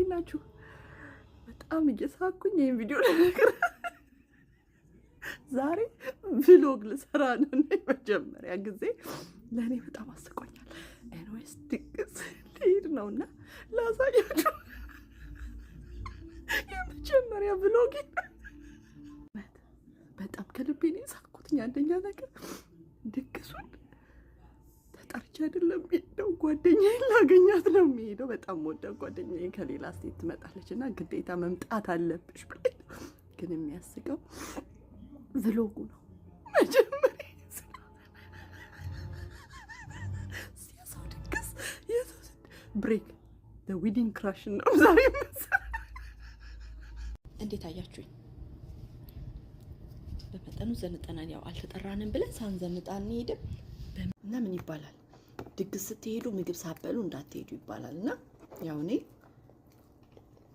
እንዴናችሁ? በጣም እየሳኩኝ ይሄን ቪዲዮ ለነገር ዛሬ ቪሎግ ልሰራ ነው። መጀመሪያ ጊዜ ለእኔ በጣም አስቆኛል። ኤንዌስ ድግስ ልሄድ ነውና ላሳያችሁ የመጀመሪያ ቪሎግ። በጣም ከልቤ ነው የሳኩት። አንደኛ ነገር ድግሱን ተጠርቼ አይደለም የምሄደው፣ ጓደኛዬን ላገኛት ነው የምሄደው። በጣም ወደ ጓደኛዬ ከሌላ ስቴት ትመጣለች እና ግዴታ መምጣት አለብሽ ብለኝ። ግን የሚያስቀው ቪሎጉ ነው። መጀመሪያ የሰው ድግስ የሰው ብሬክ ዊዲንግ ክራሽ ነው ዛሬ መሰለኝ። እንዴት አያችሁኝ? በመጠኑ ዘንጠናን። ያው አልተጠራንም ብለን ሳንዘንጣ እንሄድም እና ምን ይባላል ድግስ ስትሄዱ ምግብ ሳበሉ እንዳትሄዱ ይባላል። እና ያው እኔ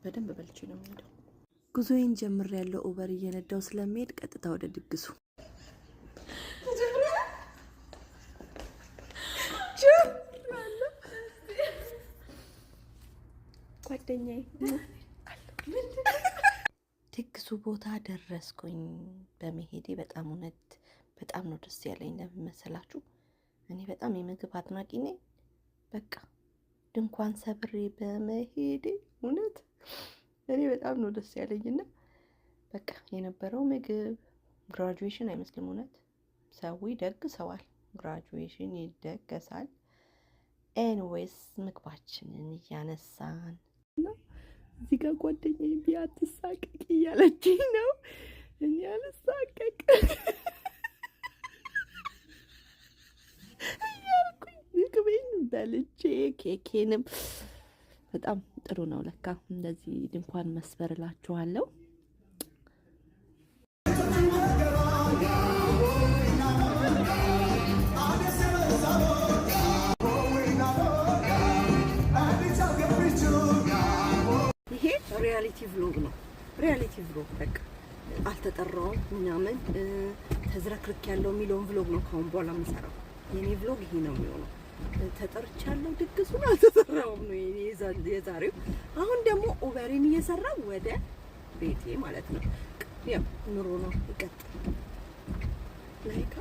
በደንብ በልቼ ነው የምሄደው። ጉዞዬን ጀምሬያለሁ። ኡበር እየነዳው ስለሚሄድ ቀጥታ ወደ ድግሱ ጓደኛዬ ድግሱ ቦታ ደረስኩኝ። በመሄዴ በጣም እውነት በጣም ነው ደስ ያለኝ። ለምን መሰላችሁ? እኔ በጣም የምግብ አድናቂ ነኝ። በቃ ድንኳን ሰብሬ በመሄዴ እውነት እኔ በጣም ነው ደስ ያለኝና በቃ የነበረው ምግብ ግራጁዌሽን አይመስልም። እውነት ሰው ይደግሰዋል፣ ግራጁዌሽን ይደገሳል። ኤንዌይስ ምግባችንን እያነሳን እዚህ ጋር ጓደኛዬ ቢያትሳቀቅ እያለችኝ ነው። እኔ አልሳቀቅ እያልኩኝ ምግቤን በልቼ ኬኬንም በጣም ጥሩ ነው ለካ እንደዚህ ድንኳን መስበር እላችኋለሁ። ይሄ ሪያሊቲ ቭሎግ ነው። ሪያሊቲ ቭሎግ በቃ አልተጠራውም ምናምን ተዝረክርክ ያለው የሚለውን ቭሎግ ነው ካሁን በኋላ የምሰራው። የኔ ቭሎግ ይሄ ነው የሚሆነው። ተጠርቻለሁ፣ ድግሱን አልተጠራውም ነው የዛሬው። አሁን ደግሞ ኡበሬን እየሰራው ወደ ቤቴ ማለት ነው። ያው ኑሮ ነው ይቀጥል። ላይክ